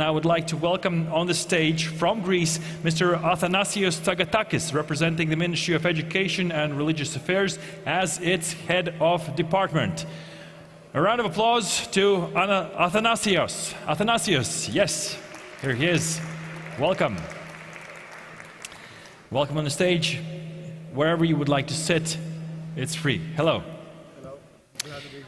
I would like to welcome on the stage from Greece, Mr. Athanasios Tsagkatakis, representing the Ministry of Education and Religious Affairs as its head of department. A round of applause to Athanasios. Athanasios, yes, here he is. Welcome. Welcome on the stage. Wherever you would like to sit, it's free. Hello. Hello. Glad to be here.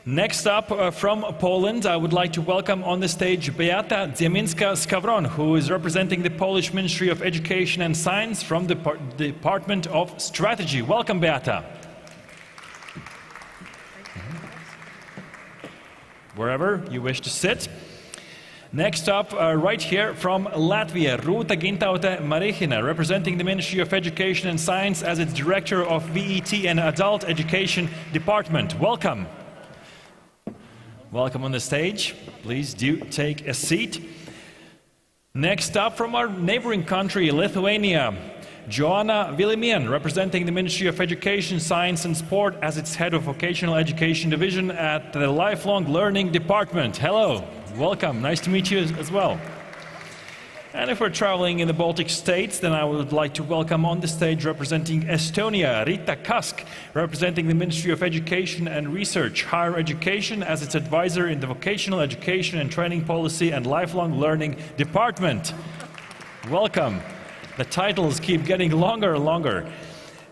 Next up from Poland, I would like to welcome on the stage Beata Dziemińska-Skowron, who is representing the Polish Ministry of Education and Science from the Department of Strategy. Welcome, Beata. Wherever you wish to sit. Next up, right here from Latvia, Rūta Gintaute-Marihina, representing the Ministry of Education and Science as its Director of VET and Adult Education Department. Welcome. Welcome on the stage. Please do take a seat. Next up from our neighboring country, Lithuania, Joana Vilimienė, representing the Ministry of Education, Science and Sport as its head of Vocational Education Division at the Lifelong Learning Department. Hello, welcome, nice to meet you as well. And if we're traveling in the Baltic states, then I would like to welcome on the stage representing Estonia, Rita Kask, representing the Ministry of Education and Research, Higher Education as its advisor in the Vocational Education and Training Policy and Lifelong Learning Department. Welcome. The titles keep getting longer and longer.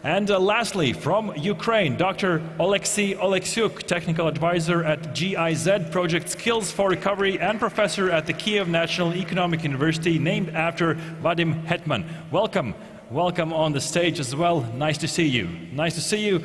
And lastly, from Ukraine, Dr. Oleksii Oleksiuk, Technical Advisor at GIZ Project Skills for Recovery and Professor at the Kiev National Economic University, named after Vadim Hetman. Welcome, welcome on the stage as well. Nice to see you. Nice to see you.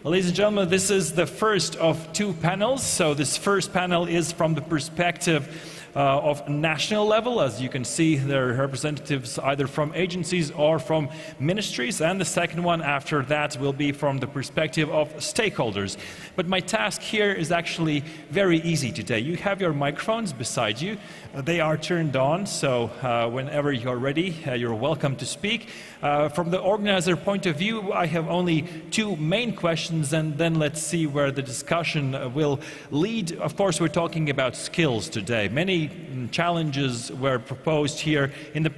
Ladies and gentlemen, this is the first of two panels. So this first panel is from the perspective of national level. As you can see, there are representatives either from agencies or from ministries, and the second one after that will be from the perspective of stakeholders. But my task here is actually very easy today. You have your microphones beside you. They are turned on, so whenever you're ready, you're welcome to speak. From the organizer point of view, I have only two main questions, and then let's see where the discussion will lead. Of course, we're talking about skills today. Many challenges were proposed here in the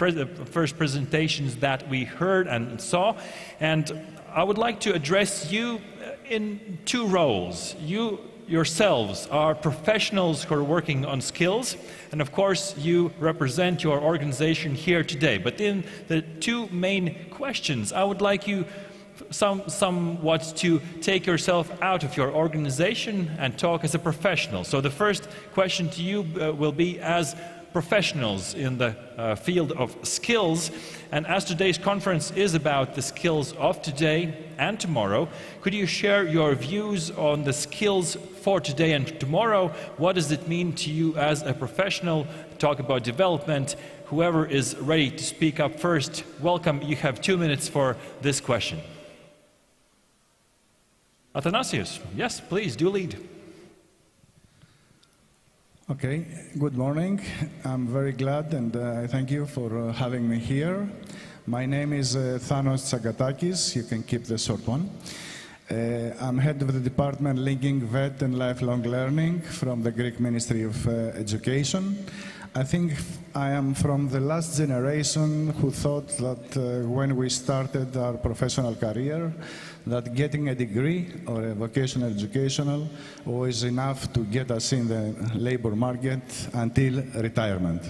first presentations that we heard and saw, and I would like to address you in two roles. You yourselves are professionals who are working on skills, and of course you represent your organization here today. But in the two main questions, I would like you somewhat to take yourself out of your organization and talk as a professional. So the first question to you will be as professionals in the field of skills, and as today's conference is about the skills of today and tomorrow, could you share your views on the skills for today and tomorrow? What does it mean to you as a professional? Talk about development. Whoever is ready to speak up first, welcome. You have 2 minutes for this question. Athanasios, yes, please, do lead. Okay, good morning. I'm very glad and I thank you for having me here. My name is Thanos Tsagkatakis, you can keep the short one. I'm head of the department linking VET and lifelong learning from the Greek Ministry of Education. I think I am from the last generation who thought that when we started our professional career, that getting a degree or a vocational educational was enough to get us in the labor market until retirement.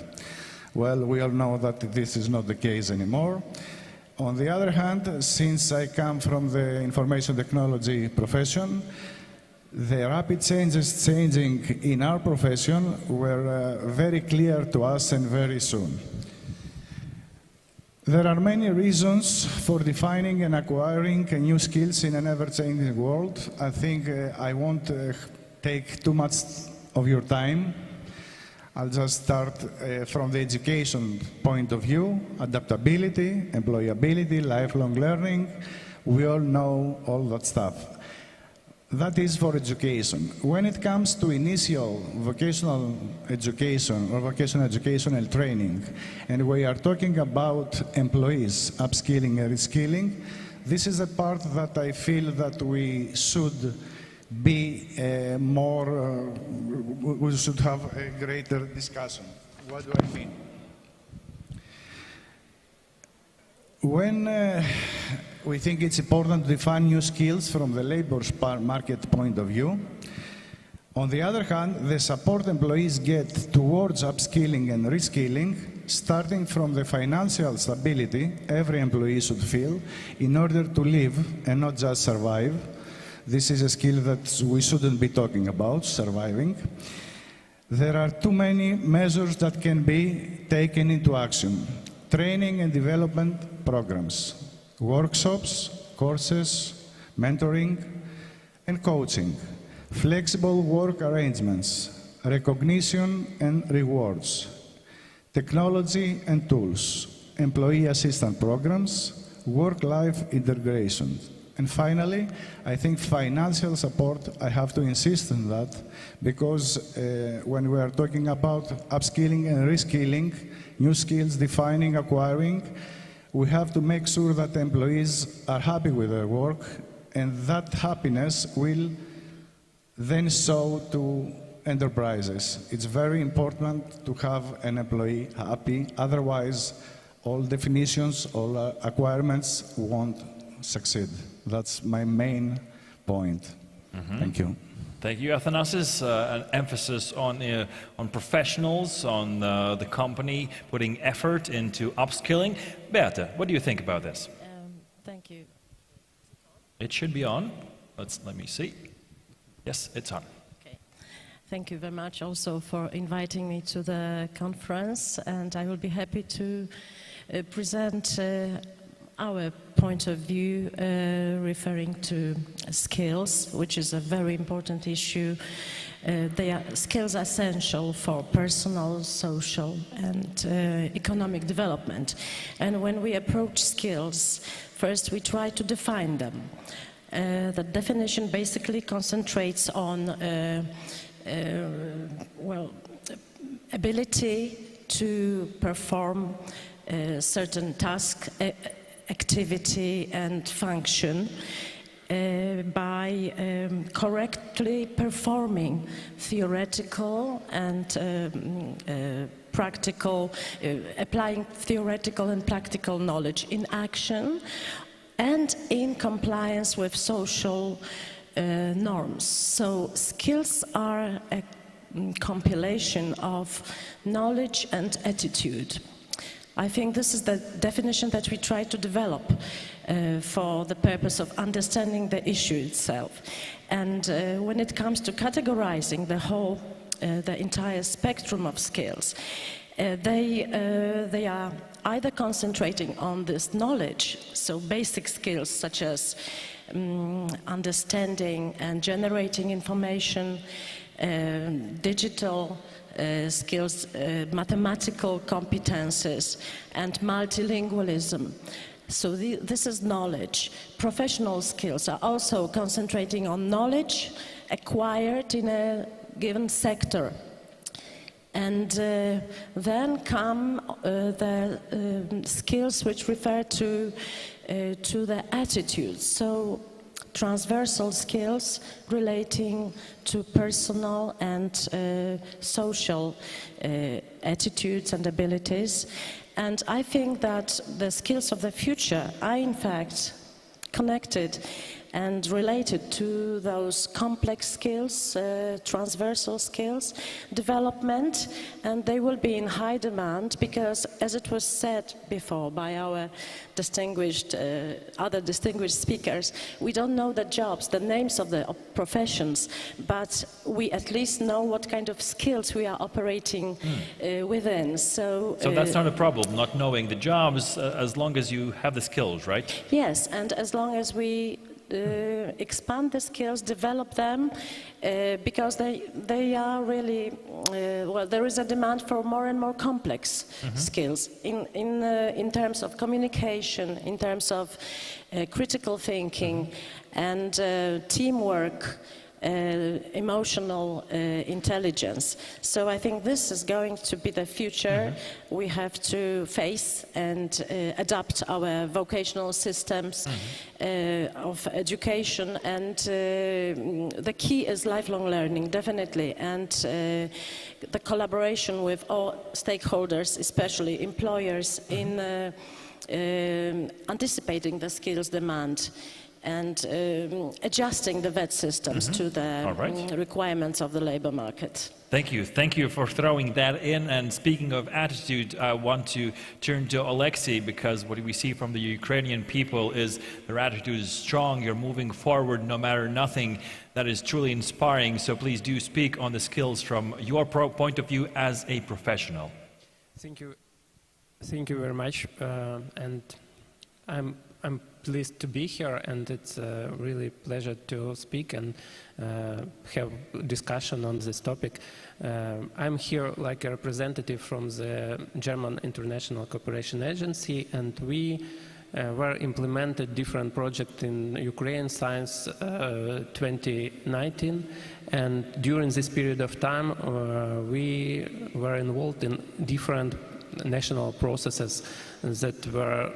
Well, we all know that this is not the case anymore. On the other hand, since I come from the information technology profession, the rapid changes changing in our profession were very clear to us and very soon. There are many reasons for defining and acquiring new skills in an ever-changing world. I think I won't take too much of your time. I'll just start from the education point of view: adaptability, employability, lifelong learning. We all know all that stuff. That is for education. When it comes to initial vocational education or vocational educational training, and we are talking about employees upskilling and reskilling, this is a part that I feel that we should be we should have a greater discussion. What do I mean? When we think it's important to define new skills from the labor market point of view, on the other hand, the support employees get towards upskilling and reskilling, starting from the financial stability every employee should feel in order to live and not just survive. This is a skill that we shouldn't be talking about, surviving. There are too many measures that can be taken into action. Training and development programs, workshops, courses, mentoring, and coaching, flexible work arrangements, recognition and rewards, technology and tools, employee assistance programs, work-life integration. And finally, I think financial support, I have to insist on that, because when we are talking about upskilling and reskilling, new skills, defining, acquiring, we have to make sure that employees are happy with their work, and that happiness will then show to enterprises. It's very important to have an employee happy, otherwise all definitions, all acquirements won't succeed. That's my main point. Thank you. Thank you, Athanasios. An emphasis on professionals, on the company putting effort into upskilling. Beata, what do you think about this? Thank you. It should be on. Let me see. Yes, it's on. Okay. Thank you very much also for inviting me to the conference, and I will be happy to present our point of view referring to skills, which is a very important issue. Skills are essential for personal, social, and economic development. And when we approach skills, first we try to define them. The definition basically concentrates on ability to perform certain task, activity and function by correctly performing theoretical and practical, applying theoretical and practical knowledge in action and in compliance with social norms. So skills are a compilation of knowledge and attitude. I think this is the definition that we try to develop for the purpose of understanding the issue itself. And when it comes to categorizing the entire spectrum of skills, they are either concentrating on this knowledge, so basic skills such as understanding and generating information, digital skills, mathematical competences, and multilingualism. So this is knowledge. Professional skills are also concentrating on knowledge acquired in a given sector. And then come the skills which refer to the attitudes. So transversal skills relating to personal and social attitudes and abilities. And I think that the skills of the future are in fact connected and related to those complex skills, transversal skills, development, and they will be in high demand because, as it was said before by our other distinguished speakers, we don't know the jobs, the names of the professions, but we at least know what kind of skills we are operating within. So that's not a problem, not knowing the jobs, as long as you have the skills, right? Yes, and as long as we expand the skills, develop them, because they are really, there is a demand for more and more complex skills in terms of communication, in terms of critical thinking and teamwork emotional intelligence. So I think this is going to be the future. We have to face and adapt our vocational systems of education, and the key is lifelong learning, definitely, and the collaboration with all stakeholders, especially employers, in anticipating the skills demand and adjusting the VET systems to the requirements of the labor market. Thank you. Thank you for throwing that in. And speaking of attitude, I want to turn to Oleksii, because what we see from the Ukrainian people is their attitude is strong. You're moving forward no matter nothing. That is truly inspiring. So please do speak on the skills from your point of view as a professional. Thank you. Thank you very much. And I'm pleased to be here, and it's a really pleasure to speak and have discussion on this topic. I'm here like a representative from the German International Cooperation Agency, and we were implemented different projects in Ukraine since 2019, and during this period of time we were involved in different national processes that were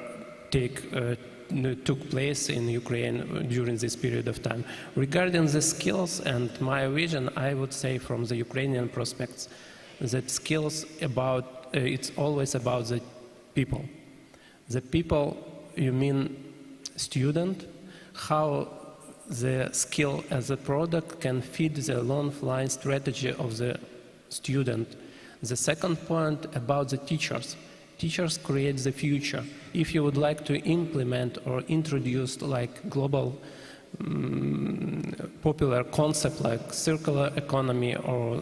took place in Ukraine during this period of time. Regarding the skills and my vision, I would say from the Ukrainian prospects that skills it's always about the people. The people, you mean student, how the skill as a product can fit the long-line strategy of the student. The second point about the teachers. Teachers create the future. If you would like to implement or introduce like global popular concept like circular economy or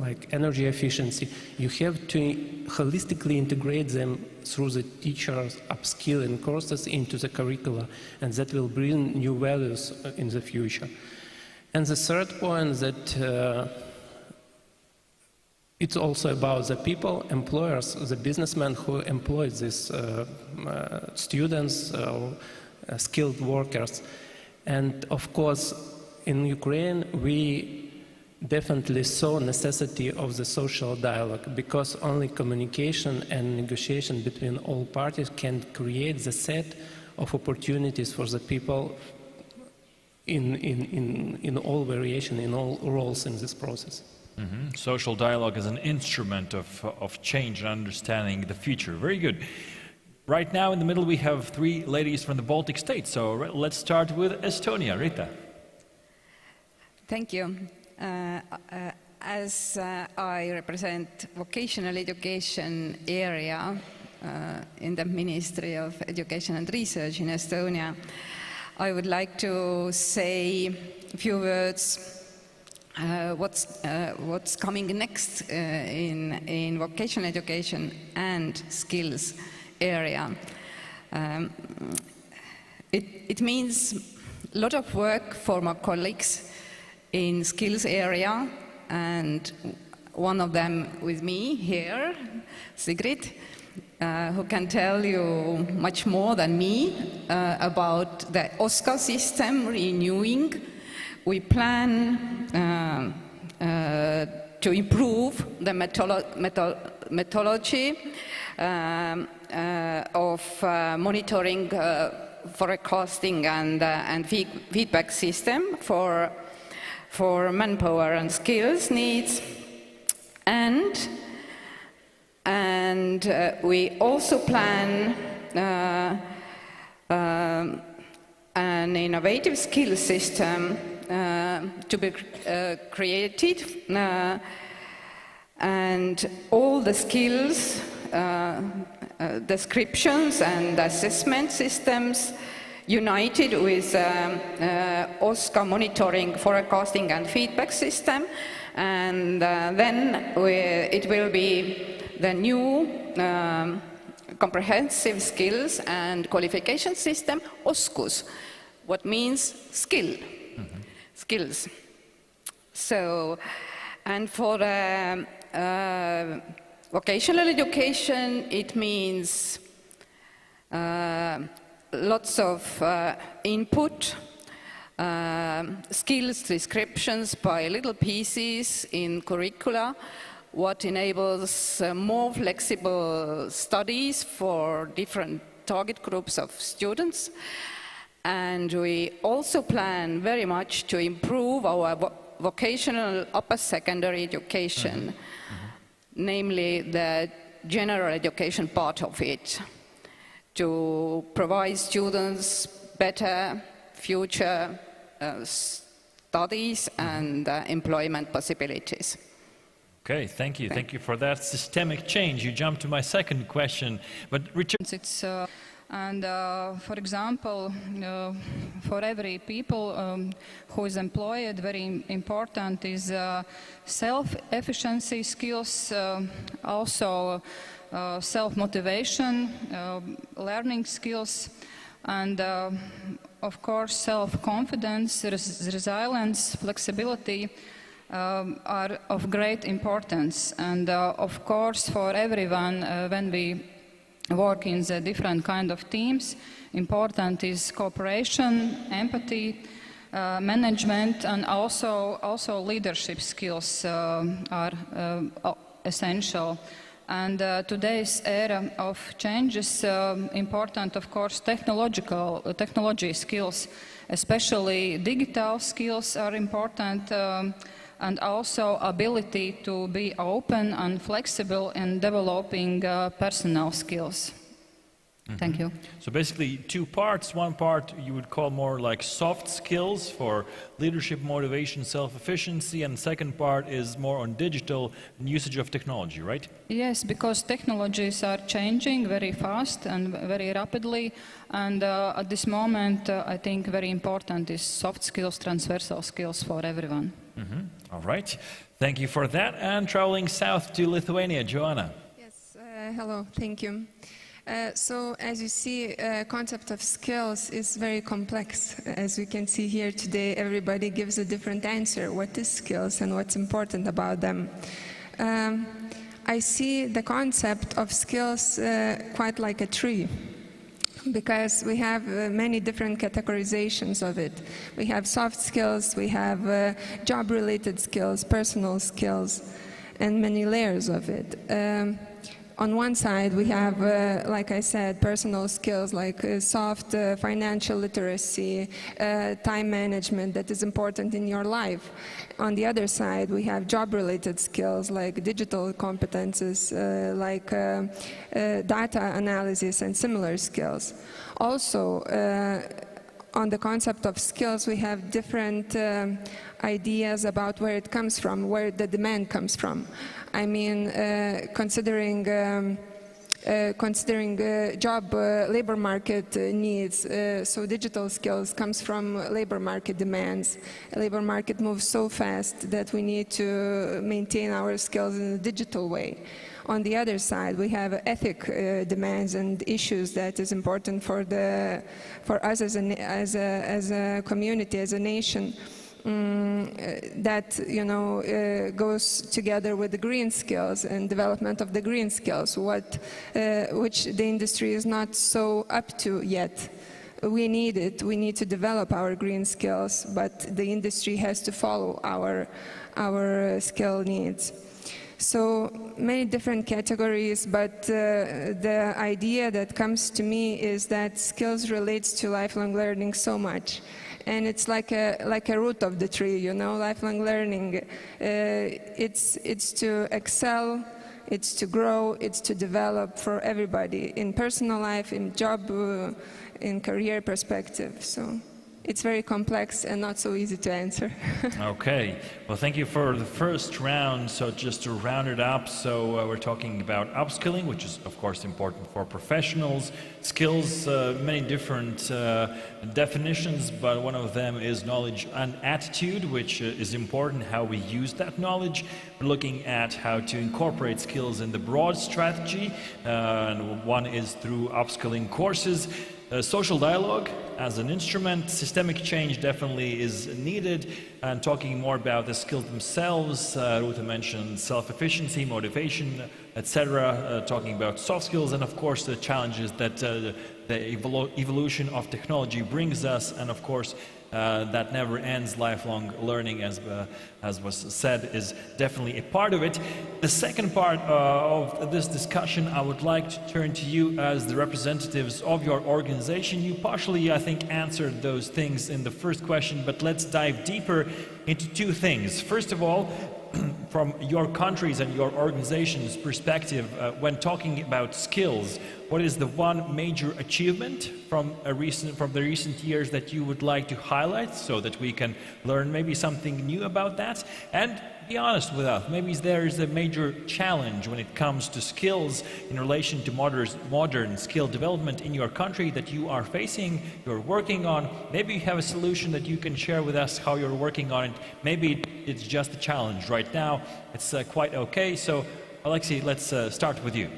like energy efficiency, you have to holistically integrate them through the teachers' upskilling courses into the curricula, and that will bring new values in the future. And the third point that it's also about the people, employers, the businessmen who employ these students or skilled workers. And of course, in Ukraine, we definitely saw necessity of the social dialogue, because only communication and negotiation between all parties can create the set of opportunities for the people in all variation, in all roles in this process. Social dialogue is an instrument of change and understanding the future. Very good. Right now in the middle we have three ladies from the Baltic states. So let's start with Estonia. Rita. Thank you. As I represent vocational education area in the Ministry of Education and Research in Estonia, I would like to say a few words what's coming next in vocational education and skills area. It means a lot of work for my colleagues in skills area, and one of them with me here, Sigrid, who can tell you much more than me about the OSCA system renewing. We plan to improve the methodology of monitoring, forecasting and feedback system for manpower and skills needs, and we also plan an innovative skill system to be created, and all the skills descriptions and assessment systems united with OSCA monitoring, forecasting and feedback system, and then it will be the new comprehensive skills and qualification system, OSKUS, what means skill. Skills. So, and for vocational education, it means lots of input skills descriptions by little pieces in curricula, what enables more flexible studies for different target groups of students. And we also plan very much to improve our vocational upper secondary education, namely the general education part of it, to provide students better future studies and employment possibilities. Okay, thank you. Thank you for that systemic change. You jumped to my second question, but Richard. For example, for every people who is employed, very important is self-efficiency skills, also self-motivation, learning skills, and of course self-confidence, resilience, flexibility are of great importance. And of course for everyone, when we work in the different kind of teams, important is cooperation, empathy, management, and also leadership skills are essential. And today's era of change is important, of course, technology skills, especially digital skills are important, and also ability to be open and flexible in developing personal skills. Thank you. So basically two parts. One part you would call more like soft skills for leadership, motivation, self-efficiency, and the second part is more on digital and usage of technology, right? Yes, because technologies are changing very fast and very rapidly, and at this moment I think very important is soft skills, transversal skills for everyone. All right. Thank you for that. And traveling south to Lithuania, Joana. Yes, hello, thank you. So as you see, concept of skills is very complex. As we can see here today, everybody gives a different answer. What is skills and what's important about them? I see the concept of skills quite like a tree, because we have many different categorizations of it. We have soft skills, we have job-related skills, personal skills, and many layers of it. On one side, we have, like I said, personal skills like soft financial literacy, time management that is important in your life. On the other side, we have job-related skills like digital competences, like data analysis and similar skills. Also, on the concept of skills, we have different ideas about where it comes from, where the demand comes from. I mean, considering job labor market needs, so digital skills comes from labor market demands. Labor market moves so fast that we need to maintain our skills in a digital way. On the other side, we have ethic demands and issues that is important for us as a community, as a nation. That goes together with the green skills and development of the green skills, which the industry is not so up to yet. We need it. We need to develop our green skills, but the industry has to follow our skill needs. So many different categories, but the idea that comes to me is that skills relates to lifelong learning so much. And it's like a root of the tree, lifelong learning. It's to excel, it's to grow, it's to develop for everybody in personal life, in job, in career perspective. So it's very complex and not so easy to answer. Okay. Well, thank you for the first round. So just to round it up, so we're talking about upskilling, which is, of course, important for professionals. Skills, many different definitions, but one of them is knowledge and attitude, which is important, how we use that knowledge. We're looking at how to incorporate skills in the broad strategy, and one is through upskilling courses. Social dialogue as an instrument, systemic change definitely is needed, and talking more about the skills themselves, Rūta mentioned self-efficiency, motivation, etc., talking about soft skills, and of course the challenges that the evolution of technology brings us, and of course that never ends. Lifelong learning, as was said, is definitely a part of it. The second part of this discussion, I would like to turn to you as the representatives of your organization. You partially, I think, answered those things in the first question, but let's dive deeper into two things. First of all, from your country's and your organization's perspective, when talking about skills, what is the one major achievement from the recent years that you would like to highlight, so that we can learn maybe something new about that? And be honest with us, maybe there is a major challenge when it comes to skills in relation to modern skill development in your country that you are facing, you're working on. Maybe you have a solution that you can share with us how you're working on it. Maybe it's just a challenge right now. It's quite okay. So, Oleksii, let's start with you.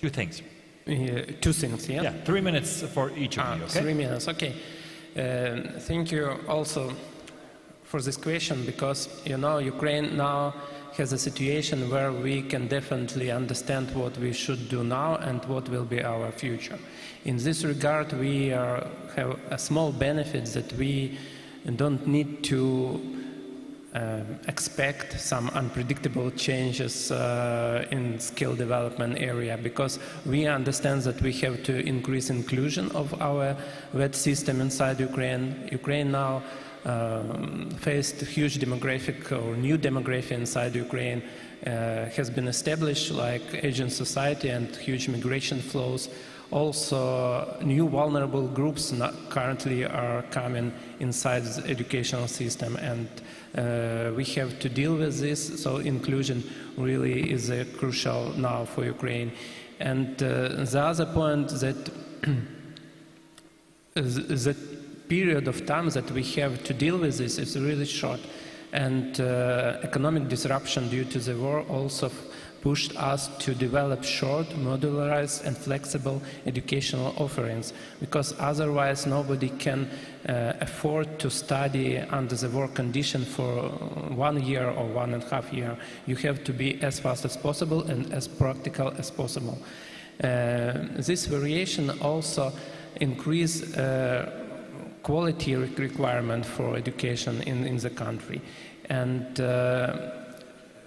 Two things. Two things, yeah? Yeah, 3 minutes for each of you, okay? 3 minutes, okay. Thank you also for this question, because, you know, Ukraine now has a situation where we can definitely understand what we should do now and what will be our future. In this regard, we have a small benefit that we don't need to expect some unpredictable changes in skill development area, because we understand that we have to increase inclusion of our VET system inside Ukraine. Ukraine now faced huge demographic or new demography inside Ukraine, has been established like aging society and huge migration flows. Also, new vulnerable groups currently are coming inside the educational system, and we have to deal with this. So inclusion really is crucial now for Ukraine. And the other point that the period of time that we have to deal with this is really short, and economic disruption due to the war also pushed us to develop short, modularized and flexible educational offerings, because otherwise nobody can afford to study under the war condition for 1 year or 1.5 years. You have to be as fast as possible and as practical as possible. This variation also increase quality requirement for education in the country. And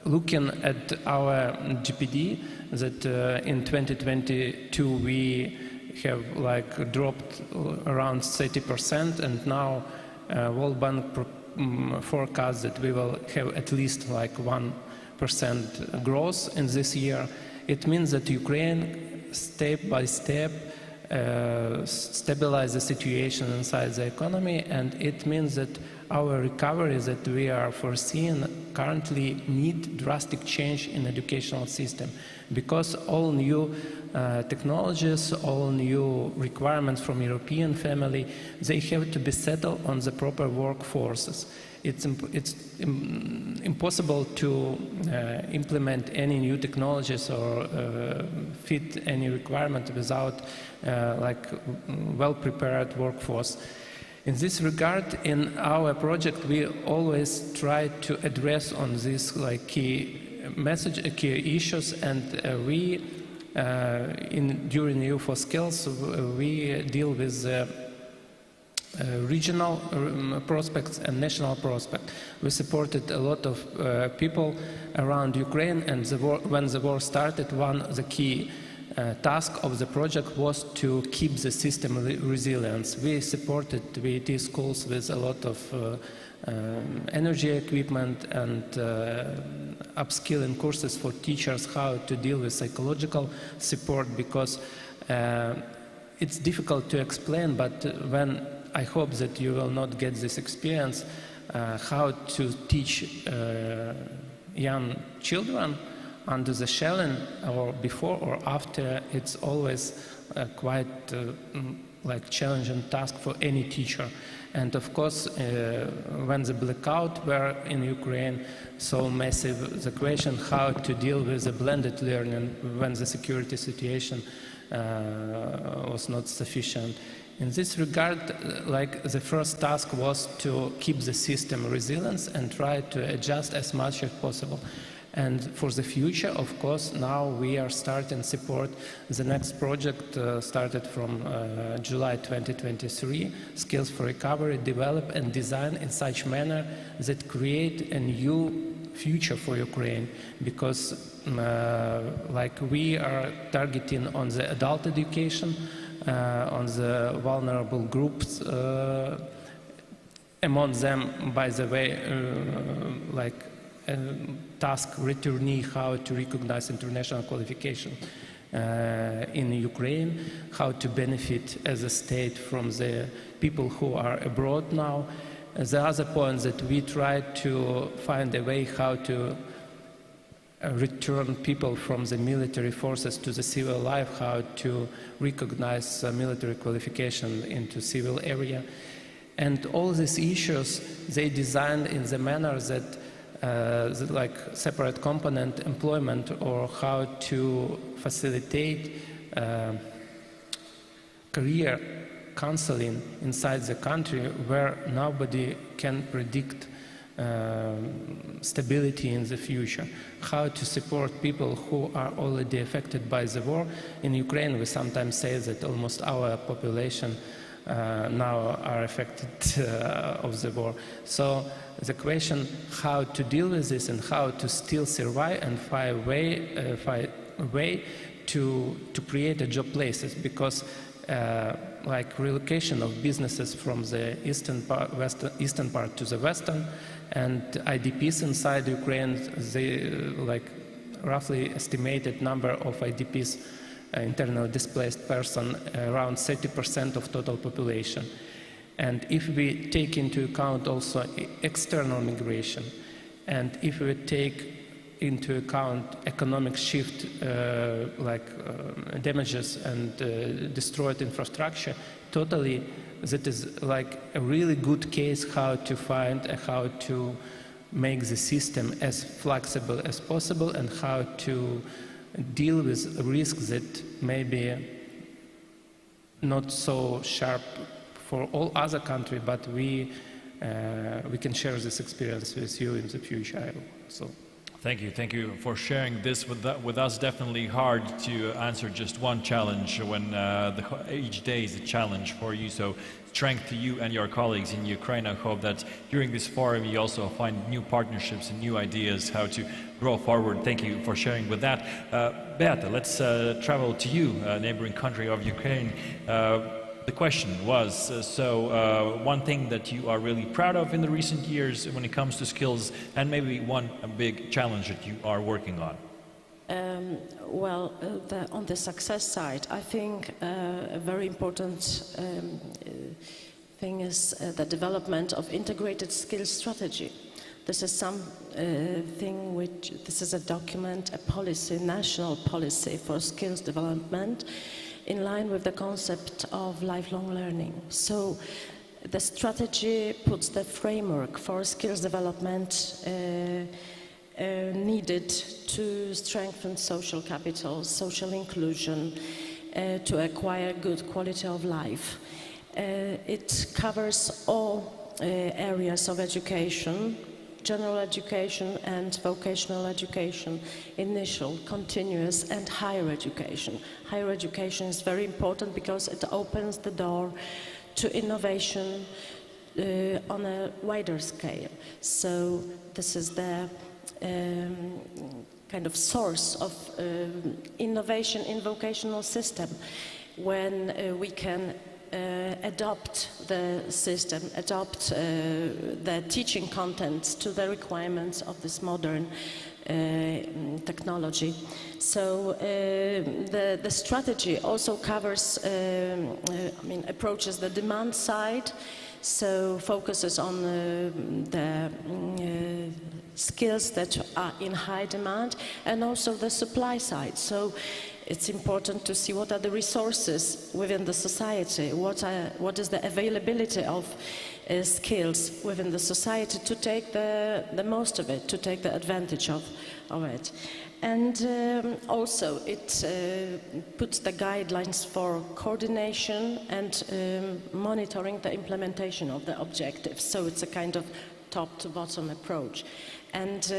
looking at our GPD, that in 2022 we have like dropped around 30%, and now World Bank forecasts that we will have at least like 1% growth in this year. It means that Ukraine, step by step, stabilize the situation inside the economy, and it means that our recovery that we are foreseeing currently need drastic change in educational system, because all new technologies, all new requirements from European family, they have to be settled on the proper workforces. It's impossible to implement any new technologies or fit any requirement without like well-prepared workforce. In this regard, in our project, we always try to address on these like key issues, and we during EU for Skills we deal with regional prospects and national prospects. We supported a lot of people around Ukraine, and when the war started, one of the key task of the project was to keep the system resilient. We supported VAT schools with a lot of energy equipment and upskilling courses for teachers how to deal with psychological support, because it's difficult to explain, but when I hope that you will not get this experience, how to teach young children under the shelling, or before or after, it's always quite like challenging task for any teacher. And of course, when the blackout were in Ukraine so massive, the question how to deal with the blended learning when the security situation was not sufficient. In this regard, like the first task was to keep the system resilient and try to adjust as much as possible. And for the future, of course, now we are starting support. The next project started from July 2023, Skills for Recovery, develop and design in such manner that create a new future for Ukraine, because like we are targeting on the adult education, on the vulnerable groups, among them, by the way, like task returnee, how to recognize international qualification in Ukraine, how to benefit as a state from the people who are abroad now. The other point that we try to find a way how to return people from the military forces to the civil life, how to recognize military qualification into civil area. And all these issues, they designed in the manner that like separate component employment, or how to facilitate career counseling inside the country where nobody can predict stability in the future. How to support people who are already affected by the war. In Ukraine, we sometimes say that almost our population now are affected of the war. So the question how to deal with this and how to still survive and find a way to create a job places, because like relocation of businesses from the eastern part to the western, and IDPs inside Ukraine, they like roughly estimated number of IDPs, internally displaced person, around 30% of total population. And if we take into account also external migration, and if we take into account economic shift, damages and destroyed infrastructure, totally that is like a really good case how to find how to make the system as flexible as possible, and how to deal with risks that may be not so sharp for all other countries, but we can share this experience with you in the future. So. Thank you for sharing this with us. Definitely hard to answer just one challenge when each day is a challenge for you. So strength to you and your colleagues in Ukraine. I hope that during this forum you also find new partnerships and new ideas how to grow forward. Thank you for sharing with that. Beata, let's travel to you, neighboring country of Ukraine. The question was, one thing that you are really proud of in the recent years when it comes to skills, and maybe one big challenge that you are working on. On the success side, I think a very important thing is the development of integrated skills strategy. This is this is a document, a policy, national policy for skills development, in line with the concept of lifelong learning. So the strategy puts the framework for skills development needed to strengthen social capital, social inclusion, to acquire good quality of life. It covers all areas of education, general education and vocational education, initial, continuous and higher education. Higher education is very important because it opens the door to innovation on a wider scale. So this is the kind of source of innovation in vocational system, when we can adopt the system, adopt the teaching contents to the requirements of this modern technology. So the strategy also covers, approaches the demand side, so focuses on the skills that are in high demand, and also the supply side. So it's important to see what are the resources within the society, what is the availability of skills within the society to take the most of it, to take the advantage of it. And also it puts the guidelines for coordination and monitoring the implementation of the objectives. So it's a kind of top-to-bottom approach. And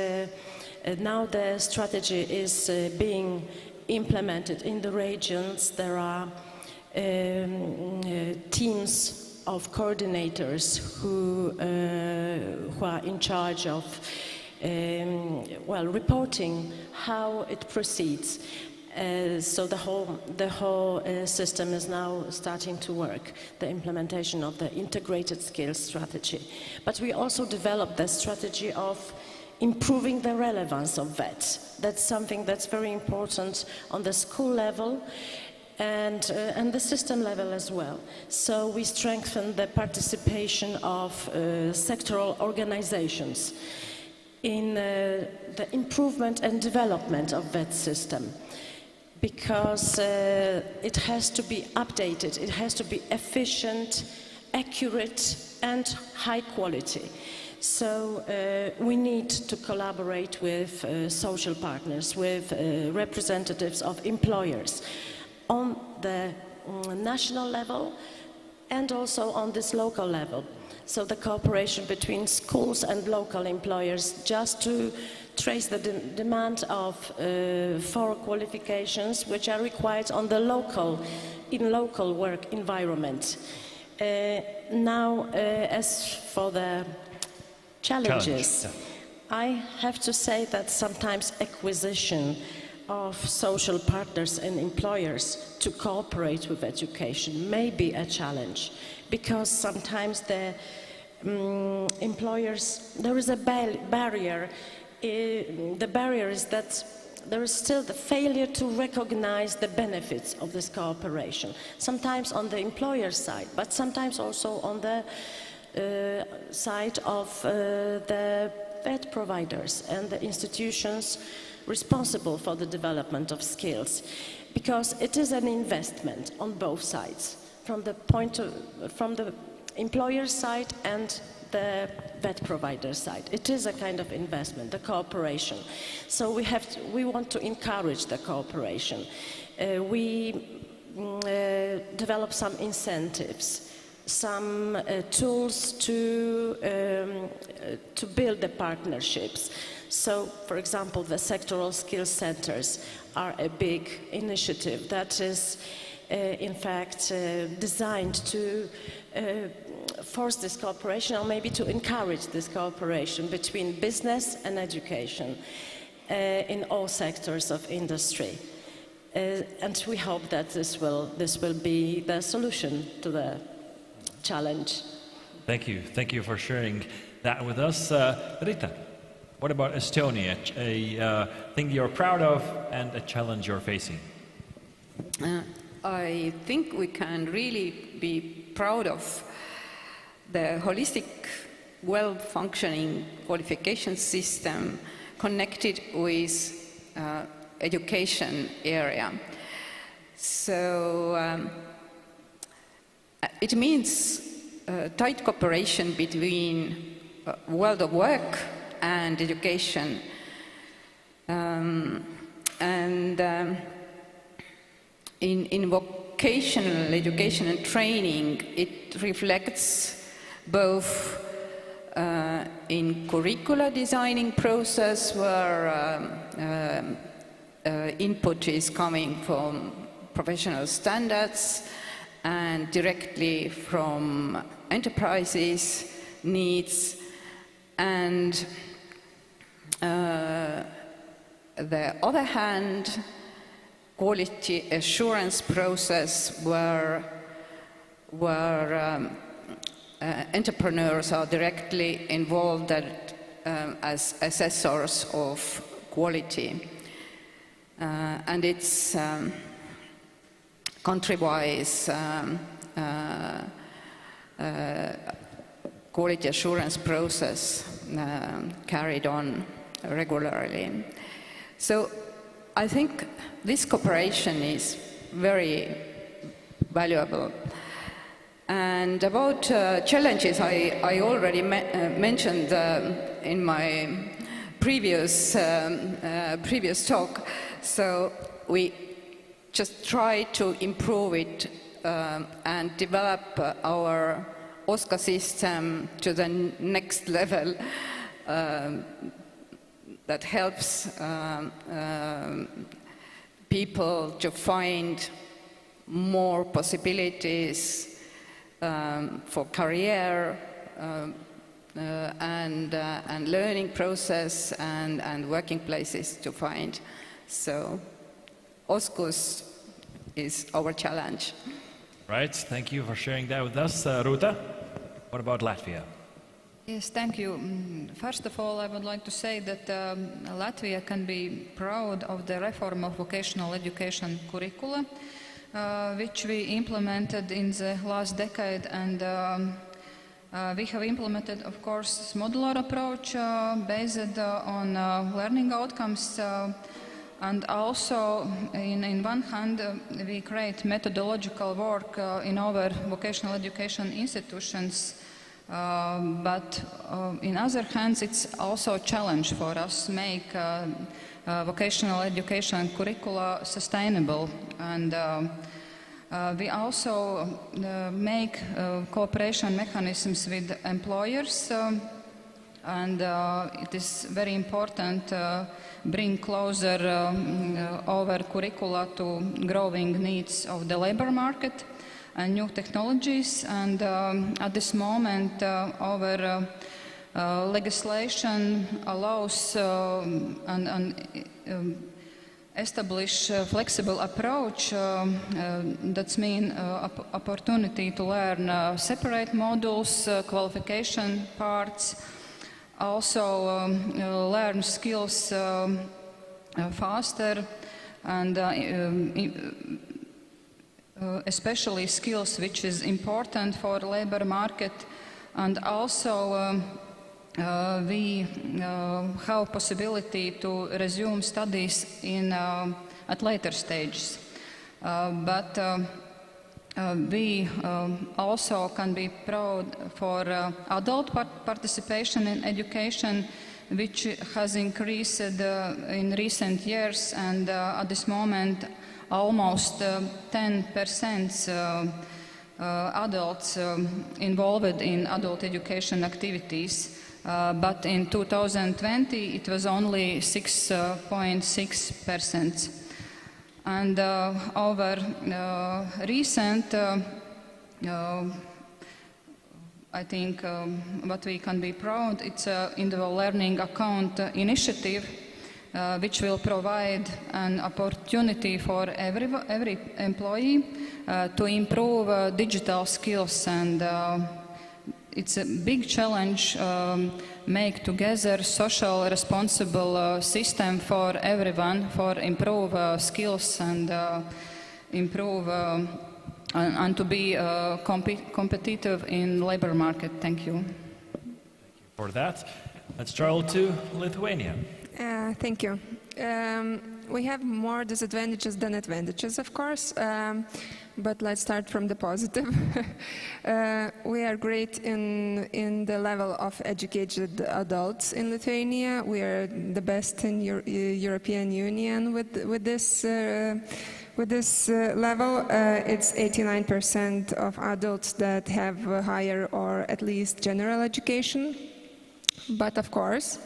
now the strategy is being implemented in the regions. There are teams of coordinators who are in charge of reporting how it proceeds. So the whole system is now starting to work, the implementation of the integrated skills strategy. But we also developed the strategy of improving the relevance of VET. That's something that's very important on the school level and the system level as well. So we strengthen the participation of sectoral organizations in the improvement and development of that system, because it has to be updated, it has to be efficient, accurate and high quality. So we need to collaborate with social partners, with representatives of employers on the national level and also on this local level. So the cooperation between schools and local employers, just to trace the demand of for qualifications which are required on the local work environment. Now, as for the challenges, I have to say that sometimes acquisition of social partners and employers to cooperate with education may be a challenge, because sometimes the employers, there is a barrier. The barrier is that there is still the failure to recognize the benefits of this cooperation, sometimes on the employer side, but sometimes also on the side of the VET providers and the institutions responsible for the development of skills, because it is an investment on both sides, from the employer side and the VET provider side. It is a kind of investment, the cooperation. So we want to encourage the cooperation. We develop some incentives, some tools to build the partnerships. So, for example, the sectoral skills centers are a big initiative that is, in fact, designed to force this cooperation, or maybe to encourage this cooperation between business and education in all sectors of industry. And we hope that this will be the solution to the challenge. Thank you. Thank you for sharing that with us. Rita, what about Estonia? A thing you're proud of and a challenge you're facing? I think we can really be proud of the holistic, well-functioning qualification system connected with education area. So it means tight cooperation between world of work and education. In vocational education and training, it reflects both in curricula designing process, where input is coming from professional standards and directly from enterprises' needs, and the other hand, quality assurance process where entrepreneurs are directly involved as assessors of quality. And it's country-wise quality assurance process carried on regularly. So I think this cooperation is very valuable. And about challenges, I already mentioned in my previous talk. So we just try to improve it and develop our OSCA system to the next level that helps people to find more possibilities for career and learning process and working places to find. So OSCUS is our challenge. Right, thank you for sharing that with us. Rūta, what about Latvia? Yes, thank you. First of all, I would like to say that Latvia can be proud of the reform of vocational education curricula, which we implemented in the last decade, and we have implemented, of course, this modular approach based on learning outcomes, and also, in one hand, we create methodological work in our vocational education institutions, but in other hands, it's also a challenge for us to make vocational education curricula sustainable. And we also make cooperation mechanisms with employers, and it is very important to bring closer our curricula to growing needs of the labor market and new technologies. And at this moment, our legislation allows and establish a flexible approach. That means opportunity to learn separate modules, qualification parts, also learn skills faster, and especially skills which is important for the labor market. And also we have possibility to resume studies at later stages. But we also can be proud for adult participation in education, which has increased in recent years, and at this moment almost 10% adults involved in adult education activities. But in 2020 it was only 6.6%. And our recent, I think, what we can be proud, it's in the Learning Account initiative, which will provide an opportunity for every employee to improve digital skills. And it's a big challenge, make together social responsible system for everyone, for improve skills and improve and to be competitive in labor market. Thank you. Thank you for that. Let's travel to Lithuania. Thank you. We have more disadvantages than advantages, of course, but let's start from the positive. We are great in the level of educated adults in Lithuania. We are the best in European Union with this level. It's 89% of adults that have higher or at least general education. But of course,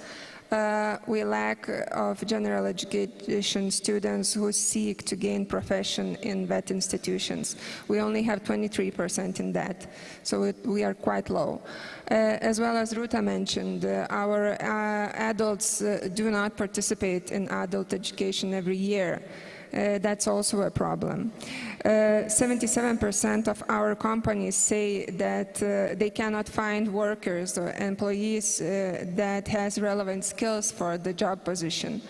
we lack of general education students who seek to gain profession in vet institutions. We only have 23% in that, so we are quite low. As well as Rūta mentioned, our adults do not participate in adult education every year. That's also a problem. 77% of our companies say that they cannot find workers or employees that has relevant skills for the job position,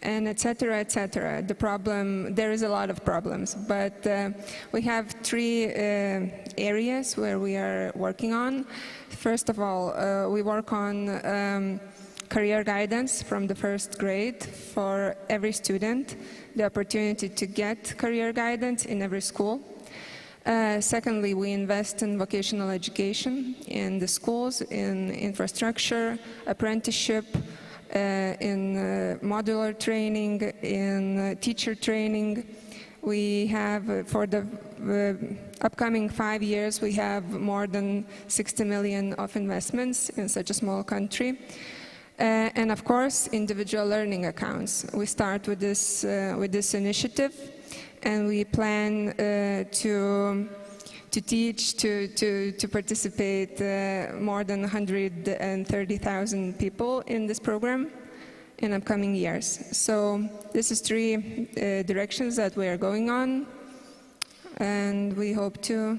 and etc., etc. The problem, there is a lot of problems, but we have three areas where we are working on. First of all, we work on career guidance from the first grade for every student, the opportunity to get career guidance in every school. Secondly, we invest in vocational education in the schools, in infrastructure, apprenticeship, in modular training, in teacher training. We have, for the upcoming 5 years, we have more than 60 million of investments in such a small country. And of course, individual learning accounts. We start with this initiative, and we plan to teach, to participate more than 130,000 people in this program in upcoming years. So this is 3 directions that we are going on, and we hope to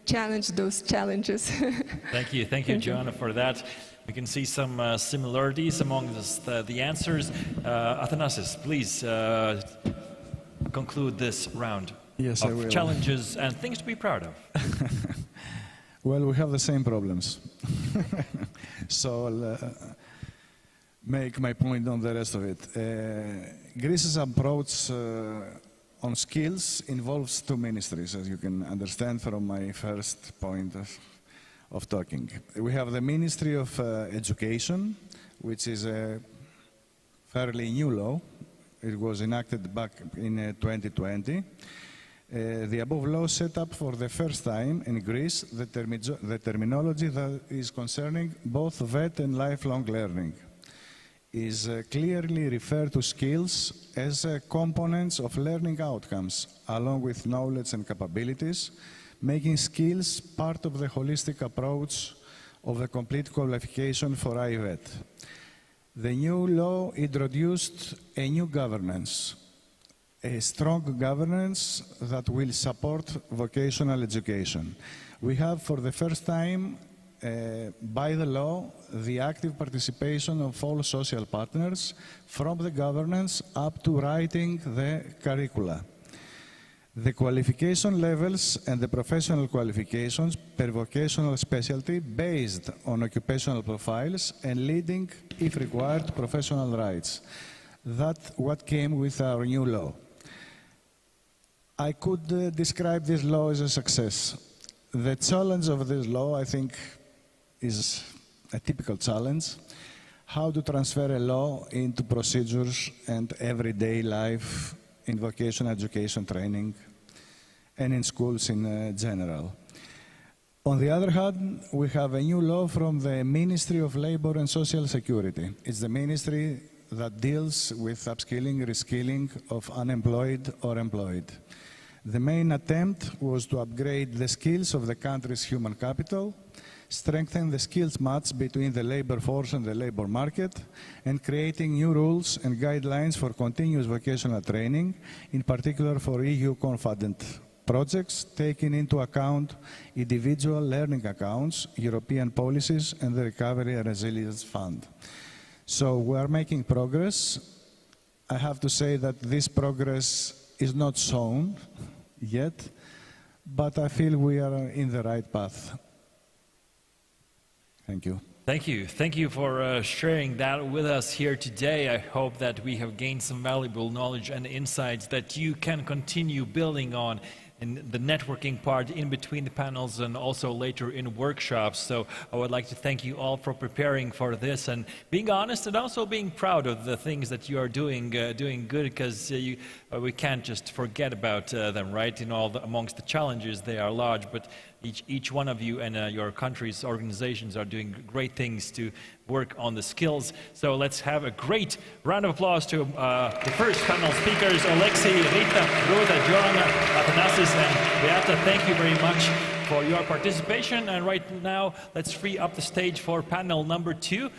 challenge those challenges. Thank you, Joana, for that. We can see some similarities among the answers. Athanasios, please conclude this round of challenges and things to be proud of. Well, we have the same problems. So I'll make my point on the rest of it. Greece's approach on skills involves 2 ministries, as you can understand from my first point of talking. We have the Ministry of Education, which is a fairly new law. It was enacted back in 2020. The above law set up for the first time in Greece the terminology that is concerning both VET and lifelong learning. Is clearly referred to skills as components of learning outcomes, along with knowledge and capabilities, making skills part of the holistic approach of a complete qualification for IVET. The new law introduced a new governance, a strong governance that will support vocational education. We have for the first time, by the law, the active participation of all social partners, from the governance up to writing the curricula. The qualification levels and the professional qualifications per vocational specialty based on occupational profiles and leading, if required, professional rights. That's what came with our new law. I could describe this law as a success. The challenge of this law, I think, is a typical challenge. How to transfer a law into procedures and everyday life in vocational education training and in schools in general. On the other hand, we have a new law from the Ministry of Labour and Social Security. It's the ministry that deals with upskilling, reskilling of unemployed or employed. The main attempt was to upgrade the skills of the country's human capital, strengthen the skills match between the labor force and the labor market, and creating new rules and guidelines for continuous vocational training, in particular for EU-confunded projects, taking into account individual learning accounts, European policies, and the Recovery and Resilience Fund. So we are making progress. I have to say that this progress is not shown yet, but I feel we are in the right path. Thank you. Thank you. Thank you for sharing that with us here today. I hope that we have gained some valuable knowledge and insights that you can continue building on in the networking part in between the panels and also later in workshops. So I would like to thank you all for preparing for this and being honest and also being proud of the things that you are doing good, because we can't just forget about them, right? In all amongst the challenges, they are large, but each one of you and your country's organizations are doing great things to work on the skills. So let's have a great round of applause to the first panel speakers, Oleksii, Rita, Rūta, Joana, Athanasios, and Beata. Thank you very much for your participation. And right now, let's free up the stage for panel number 2.